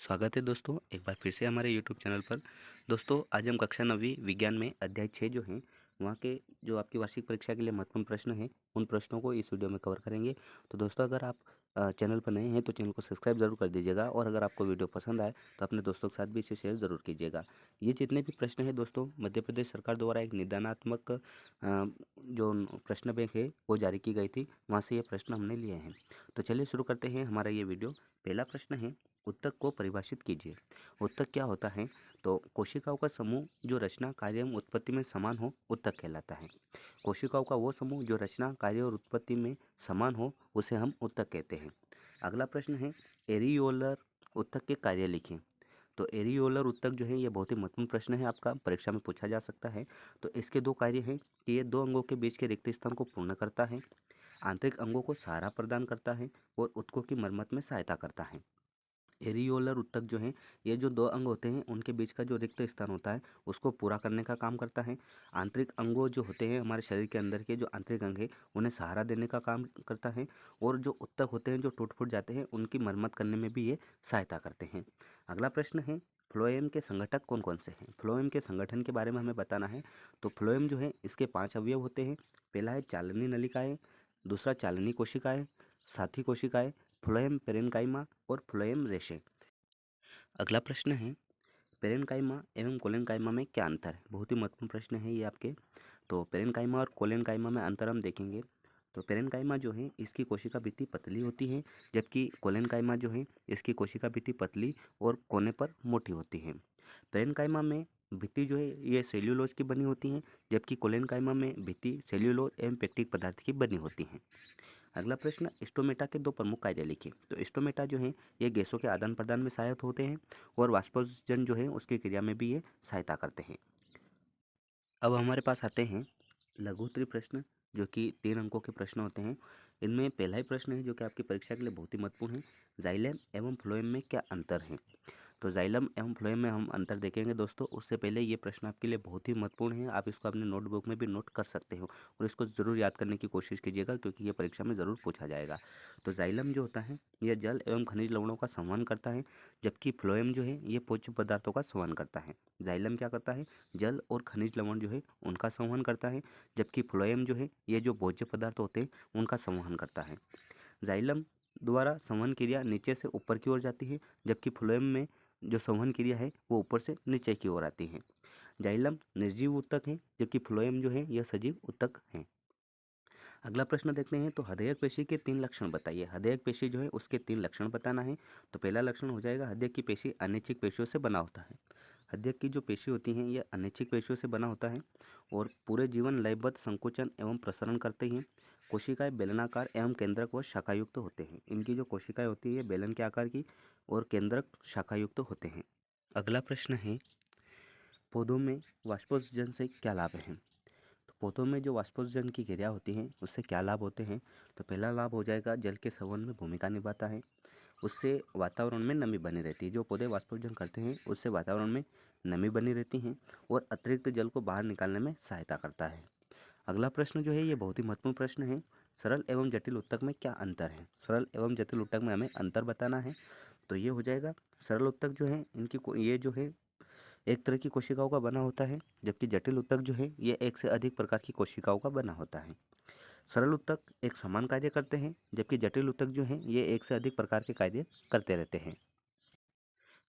स्वागत है दोस्तों, एक बार फिर से हमारे यूट्यूब चैनल पर। दोस्तों, आज हम कक्षा 9वीं विज्ञान में अध्याय 6 जो हैं, वहाँ के जो आपकी वार्षिक परीक्षा के लिए महत्वपूर्ण प्रश्न हैं, उन प्रश्नों को इस वीडियो में कवर करेंगे। तो दोस्तों, अगर आप चैनल पर नए हैं तो चैनल को सब्सक्राइब ज़रूर कर दीजिएगा, और अगर आपको वीडियो पसंद आए तो अपने दोस्तों के साथ भी इसे शेयर ज़रूर कीजिएगा। ये जितने भी प्रश्न हैं दोस्तों, मध्य प्रदेश सरकार द्वारा एक निदानात्मक जो प्रश्न बैंक है वो जारी की गई थी, वहाँ से ये प्रश्न हमने लिए हैं। तो चलिए शुरू करते हैं हमारा ये वीडियो। पहला प्रश्न है, उत्तक को परिभाषित कीजिए। उत्तक क्या होता है? तो कोशिकाओं का समूह जो रचना, कार्य एवं उत्पत्ति में समान हो, उत्तक कहलाता है। कोशिकाओं का वो समूह जो रचना, कार्य और उत्पत्ति में समान हो, उसे हम उत्तक कहते हैं। अगला प्रश्न है, एरियोलर उत्तक के कार्य लिखें। तो एरियोलर उत्तक जो है ये बहुत ही महत्वपूर्ण प्रश्न है, आपका परीक्षा में पूछा जा सकता है। तो इसके दो कार्य हैं कि ये दो अंगों के बीच के रिक्त स्थान को पूर्ण करता है, आंतरिक अंगों को सहारा प्रदान करता है और उत्तकों की मरम्मत में सहायता करता है। एरियोलर उत्तक जो है, ये जो दो अंग होते हैं उनके बीच का जो रिक्त स्थान होता है उसको पूरा करने का काम करता है। आंतरिक अंगों जो होते हैं, हमारे शरीर के अंदर के जो आंतरिक अंग है, उन्हें सहारा देने का काम करता है। और जो उत्तक होते हैं जो टूट फूट जाते हैं, उनकी मरम्मत करने में भी ये सहायता करते हैं। अगला प्रश्न है, फ्लोएम के संगठक कौन कौन से हैं? फ्लोएम के संगठन के बारे में हमें बताना है। तो फ्लोएम जो है, इसके 5 अवयव होते हैं। पहला है चालनी नलिकाएं, दूसरा चालनी कोशिकाएं, साथी कोशिकाएं, फ्लोएम पेरेन्काइमा और फ्लोएम रेशे। अगला प्रश्न है, पेरेन्काइमा एवं कोलेनकाइमा में क्या अंतर है? बहुत ही महत्वपूर्ण प्रश्न है ये आपके। तो पेरेन्काइमा और कोलेनकाइमा में अंतर हम देखेंगे। तो पेरेन्काइमा जो है, इसकी कोशिका भित्ति पतली होती है, जबकि कोलेनकाइमा जो है, इसकी कोशिका भित्ति पतली और कोने पर मोटी होती है। पेरेन्काइमा में भित्ति जो है ये सेल्यूलोज की बनी होती है, जबकि कोलेनकाइमा में भित्ति सेल्यूलोज एवं पेक्टिक पदार्थ की बनी होती है। अगला प्रश्न, स्टोमेटा के दो प्रमुख कार्य लिखिए। तो स्टोमेटा जो है, ये गैसों के आदान प्रदान में सहायक होते हैं, और वाष्पोत्सर्जन जो है उसकी क्रिया में भी ये सहायता करते हैं। अब हमारे पास आते हैं लघु उत्तरीय प्रश्न, जो कि 3 अंकों के प्रश्न होते हैं। इनमें पहला ही प्रश्न है जो कि आपकी परीक्षा के लिए बहुत ही महत्वपूर्ण है, जाइलम एवं फ्लोएम में क्या अंतर है? तो जाइलम एवं फ्लोएम में हम अंतर देखेंगे दोस्तों। उससे पहले ये प्रश्न आपके लिए बहुत ही महत्वपूर्ण है, आप इसको अपने नोटबुक में भी नोट कर सकते हो, और इसको ज़रूर याद करने की कोशिश कीजिएगा, क्योंकि ये परीक्षा में ज़रूर पूछा जाएगा। तो जाइलम जो होता है, यह जल एवं खनिज लवणों का संवहन करता है, जबकि फ्लोएम जो है ये पोषक पदार्थों का संवहन करता है। जाइलम क्या करता है? जल और खनिज लवण जो है उनका संवहन करता है, जबकि फ्लोएम जो है ये जो भोज्य पदार्थ होते हैं उनका संवहन करता है। जाइलम द्वारा संवहन क्रिया नीचे से ऊपर की ओर जाती है, जबकि फ्लोएम में जो संवहन क्रिया है वो ऊपर से नीचे की ओर आती है। जाइलम निर्जीव ऊतक है, जबकि फ्लोएम जो है यह सजीव ऊतक है। अगला प्रश्न देखते हैं। तो हृदयक पेशी के 3 लक्षण बताइए। हृदयक पेशी जो है उसके 3 लक्षण बताना है। तो पहला लक्षण हो जाएगा, हृदय की पेशी अनैच्छिक पेशियों से बना होता है। हृदय की जो पेशी होती हैं ये अनैच्छिक पेशियों से बना होता है, और पूरे जीवन लयबद्ध संकुचन एवं प्रसरण करते हैं। कोशिकाएं बेलनाकार एवं केंद्रक व शाखायुक्त होते हैं। इनकी जो कोशिकाएं होती है बेलन के आकार की और केंद्रक शाखायुक्त होते हैं। अगला प्रश्न है, पौधों में वाष्पोत्सर्जन से क्या लाभ हैं? तो पौधों में जो वाष्पोत्सर्जन की क्रिया होती है उससे क्या लाभ होते हैं? तो पहला लाभ हो जाएगा, जल के संवहन में भूमिका निभाता है। उससे वातावरण में नमी बनी रहती है। जो पौधे वाष्पोत्सर्जन करते हैं उससे वातावरण में नमी बनी रहती है, और अतिरिक्त जल को बाहर निकालने में सहायता करता है। अगला प्रश्न जो है ये बहुत ही महत्वपूर्ण प्रश्न है, सरल एवं जटिल उत्तक में क्या अंतर है? सरल एवं जटिल उत्तक में हमें अंतर बताना है। तो ये हो जाएगा, सरल उत्तक जो है ये जो है एक तरह की कोशिकाओं का बना होता है, जबकि जटिल ऊतक जो है ये एक से अधिक प्रकार की कोशिकाओं का बना होता है। सरल ऊतक एक समान कार्य करते हैं, जबकि जटिल ऊतक जो है ये एक से अधिक प्रकार के कार्य करते रहते हैं।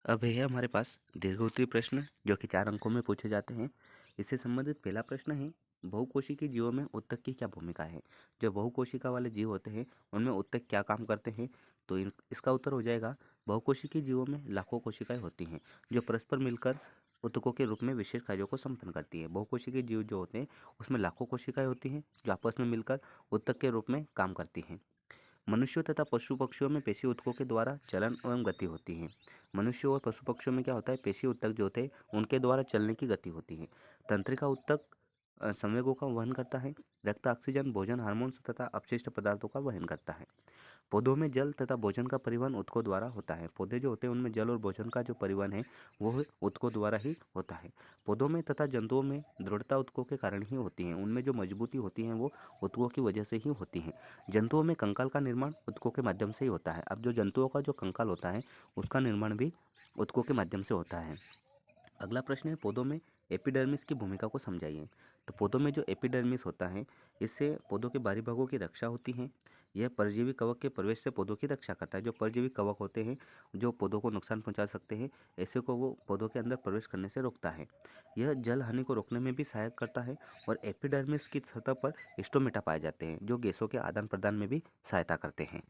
अब है हमारे पास दीर्घोत्तरीय प्रश्न, जो कि 4 अंकों में पूछे जाते हैं। इससे संबंधित पहला प्रश्न है, बहुकोशिकीय जीवों में ऊतक की क्या भूमिका है? जो बहुकोशिका वाले जीव होते हैं उनमें ऊतक क्या काम करते हैं? तो इसका उत्तर हो जाएगा, बहुकोशिकीय जीवों में लाखों कोशिकाएं होती हैं, जो परस्पर मिलकर ऊतकों के रूप में विशेष कार्यों को संपन्न करती है। बहुकोशिकीय जीव जो होते हैं उसमें लाखों कोशिकाएं होती हैं, जो आपस में मिलकर ऊतक के रूप में काम करती हैं। मनुष्यों तथा पशु पक्षियों में पेशी ऊतकों के द्वारा चलन एवं गति होती है। मनुष्यों और पशु पक्षियों में क्या होता है? पेशी ऊतक जो होते हैं उनके द्वारा चलने की गति होती है। तंत्रिका ऊतक संवेगों का वहन करता है। रक्त, ऑक्सीजन, भोजन, हार्मोन्स तथा अपशिष्ट पदार्थों का वहन करता है। पौधों में जल तथा भोजन का परिवहन ऊतकों द्वारा होता है। पौधे जो होते हैं उनमें जल और भोजन का जो परिवहन है वो ऊतकों द्वारा ही होता है। पौधों में तथा जंतुओं में दृढ़ता ऊतकों के कारण ही होती है। उनमें जो मजबूती होती है वो ऊतकों की वजह से ही होती है। जंतुओं में कंकाल का निर्माण ऊतकों के माध्यम से ही होता है। अब जो जंतुओं का जो कंकाल होता है उसका निर्माण भी ऊतकों के माध्यम से होता है। अगला प्रश्न है, पौधों में एपिडर्मिस की भूमिका को समझाइए। तो पौधों में जो एपिडर्मिस होता है, इससे पौधों के बाहरी भागों की रक्षा होती है। यह परजीवी कवक के प्रवेश से पौधों की रक्षा करता है। जो परजीवी कवक होते हैं जो पौधों को नुकसान पहुंचा सकते हैं, ऐसे को वो पौधों के अंदर प्रवेश करने से रोकता है। यह जल हानि को रोकने में भी सहायक करता है। और एपिडर्मिस की सतह पर स्टोमेटा पाए जाते हैं जो गैसों के आदान प्रदान में भी सहायता करते हैं।